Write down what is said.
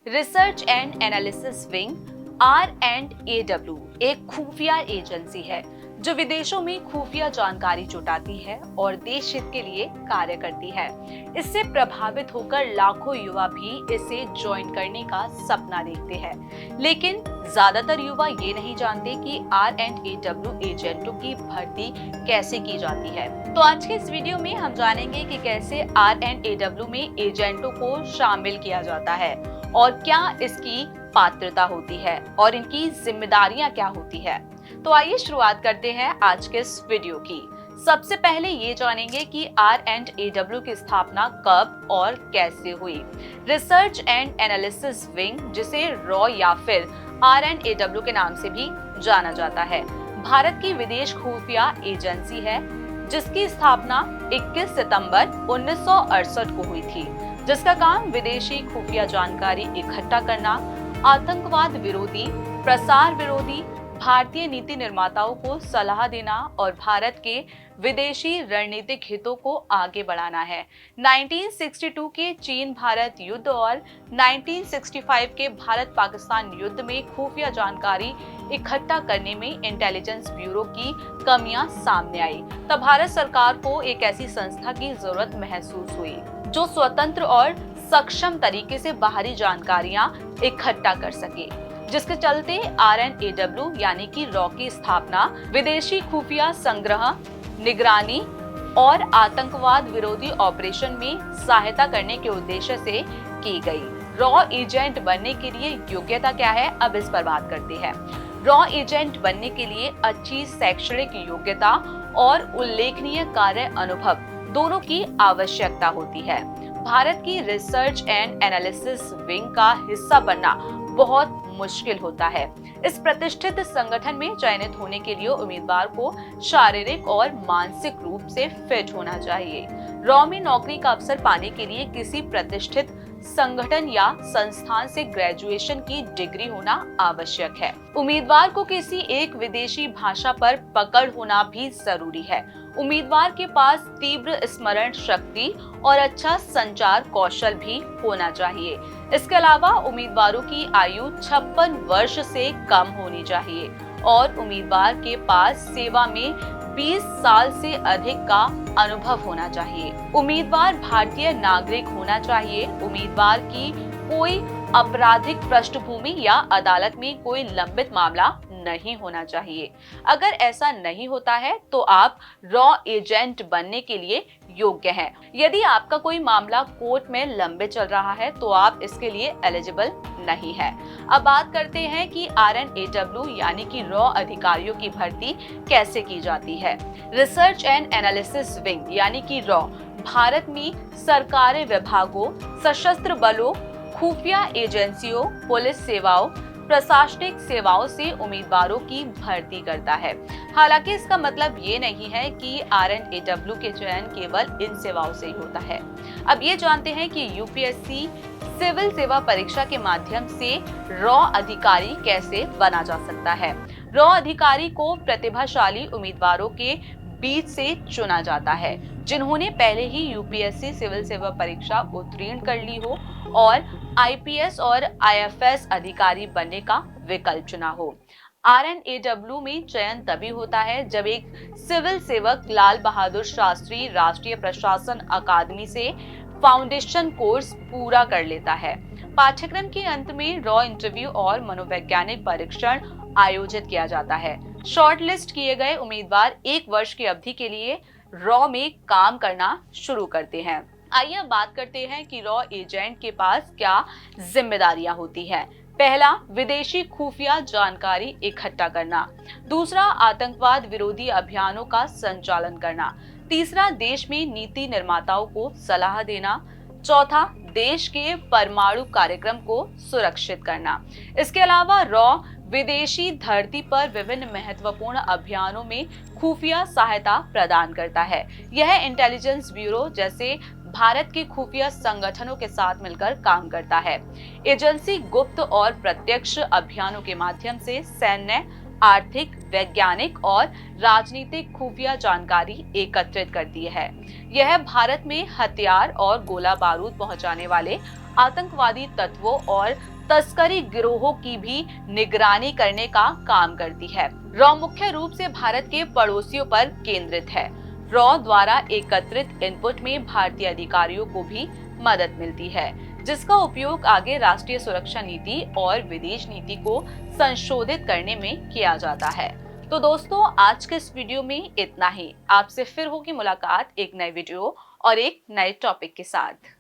Research and analysis wing R&AW एक खुफिया agency है जो विदेशों में खुफिया जानकारी जुटाती है और देश हित के लिए कार्य करती है। इससे प्रभावित होकर लाखों युवा भी इसे ज्वाइन करने का सपना देखते हैं, लेकिन ज्यादातर युवा ये नहीं जानते कि R&AW एजेंटों की भर्ती कैसे की जाती है। तो आज के इस वीडियो में हम जानेंगे कि कैसे R&AW में एजेंटों को शामिल किया जाता है और क्या इसकी पात्रता होती है और इनकी जिम्मेदारियां क्या होती है। तो आइए शुरुआत करते हैं आज के इस वीडियो की। सबसे पहले ये जानेंगे कि R&AW की स्थापना कब और कैसे हुई। रिसर्च एंड एनालिसिस विंग, जिसे रॉ या फिर R&AW के नाम से भी जाना जाता है, भारत की विदेश खुफिया एजेंसी है जिसकी स्थापना 21 सितंबर 1968 को हुई थी, जिसका काम विदेशी खुफिया जानकारी इकट्ठा करना, आतंकवाद विरोधी, प्रसार विरोधी, भारतीय नीति निर्माताओं को सलाह देना और भारत के विदेशी रणनीतिक हितों को आगे बढ़ाना है। 1962 के चीन भारत युद्ध और 1965 के भारत पाकिस्तान युद्ध में खुफिया जानकारी इकट्ठा करने में इंटेलिजेंस ब्यूरो की कमियां सामने आई। तब भारत सरकार को एक ऐसी संस्था की जरूरत महसूस हुई जो स्वतंत्र और सक्षम तरीके से बाहरी जानकारियां इकट्ठा कर सके, जिसके चलते R&AW यानी कि रॉ की स्थापना विदेशी खुफिया संग्रह, निगरानी और आतंकवाद विरोधी ऑपरेशन में सहायता करने के उद्देश्य से की गई। रॉ एजेंट बनने के लिए योग्यता क्या है, अब इस पर बात करते हैं। रॉ एजेंट बनने के लिए अच्छी शैक्षणिक योग्यता और उल्लेखनीय कार्य अनुभव दोनों की आवश्यकता होती है। भारत की रिसर्च एंड एनालिसिस विंग का हिस्सा बनना बहुत मुश्किल होता है। इस प्रतिष्ठित संगठन में चयनित होने के लिए उम्मीदवार को शारीरिक और मानसिक रूप से फिट होना चाहिए। रॉ में नौकरी का अवसर पाने के लिए किसी प्रतिष्ठित संगठन या संस्थान से ग्रेजुएशन की डिग्री होना आवश्यक है। उम्मीदवार को किसी एक विदेशी भाषा पर पकड़ होना भी जरूरी है। उम्मीदवार के पास तीव्र स्मरण शक्ति और अच्छा संचार कौशल भी होना चाहिए। इसके अलावा उम्मीदवारों की आयु 56 वर्ष से कम होनी चाहिए और उम्मीदवार के पास सेवा में 20 साल से अधिक का अनुभव होना चाहिए। उम्मीदवार भारतीय नागरिक होना चाहिए। उम्मीदवार की कोई आपराधिक पृष्ठभूमि या अदालत में कोई लंबित मामला नहीं होना चाहिए। अगर ऐसा नहीं होता है तो आप रॉ एजेंट बनने के लिए योग्य हैं। यदि आपका कोई मामला कोर्ट में लंबे चल रहा है तो आप इसके लिए एलिजिबल नहीं है। अब बात करते हैं कि R&AW यानी कि रॉ अधिकारियों की भर्ती कैसे की जाती है। रिसर्च एंड एनालिसिस विंग यानी कि रॉ भारत में सरकारी विभागों, सशस्त्र बलों, खुफिया एजेंसियों, पुलिस सेवाओं, प्रशासनिक सेवाओं से उम्मीदवारों की भर्ती करता है। हालांकि इसका मतलब ये नहीं है कि R&AW के चयन केवल इन सेवाओं से ही होता है। अब ये जानते हैं कि UPSC सिविल सेवा परीक्षा के माध्यम से रॉ अधिकारी कैसे बना जा सकता है। रॉ अधिकारी को प्रतिभाशाली उम्मीदवारों के बीच से चुना जाता है जिन्होंने पहले ही UPSC सिविल सेवा परीक्षा उत्तीर्ण कर ली हो और IPS और IFS अधिकारी बनने का विकल्प चुना हो। R&AW में चयन तभी होता है जब एक सिविल सेवक लाल बहादुर शास्त्री राष्ट्रीय प्रशासन अकादमी से फाउंडेशन कोर्स पूरा कर लेता है। पाठ्यक्रम के अंत में रॉ इंटरव्यू और मनोवैज्ञानिक परीक्षण आयोजित किया जाता है। शॉर्टलिस्ट किए गए उम्मीदवार 1 वर्ष की अवधि के लिए रॉ में काम करना शुरू करते हैं। आइए अब बात करते हैं कि रॉ एजेंट के पास क्या जिम्मेदारियां होती हैं। पहला, विदेशी खुफिया जानकारी इकट्ठा करना। दूसरा, आतंकवाद विरोधी अभियानों का संचालन करना। तीसरा, देश में नीति निर्माताओं को सलाह देना। चौथा, देश के परमाणु कार्यक्रम को सुरक्षित करना। इसके अलावा रॉ विदेशी धरती पर विभिन्न महत्वपूर्ण अभियानों में खुफिया सहायता प्रदान करता है। यह इंटेलिजेंस ब्यूरो जैसे भारत के खुफिया संगठनों के साथ मिलकर काम करता है। एजेंसी गुप्त और प्रत्यक्ष अभियानों के माध्यम से सैन्य, आर्थिक, वैज्ञानिक और राजनीतिक खुफिया जानकारी एकत्रित करती है। यह भारत में हथियार और गोला बारूद पहुंचाने वाले आतंकवादी तत्वों और तस्करी गिरोहों की भी निगरानी करने का काम करती है। रॉ मुख्य रूप से भारत के पड़ोसियों पर केंद्रित है। रॉ द्वारा एकत्रित इनपुट में भारतीय अधिकारियों को भी मदद मिलती है, जिसका उपयोग आगे राष्ट्रीय सुरक्षा नीति और विदेश नीति को संशोधित करने में किया जाता है। तो दोस्तों, आज के इस वीडियो में इतना ही। आपसे फिर होगी मुलाकात एक नए वीडियो और एक नए टॉपिक के साथ।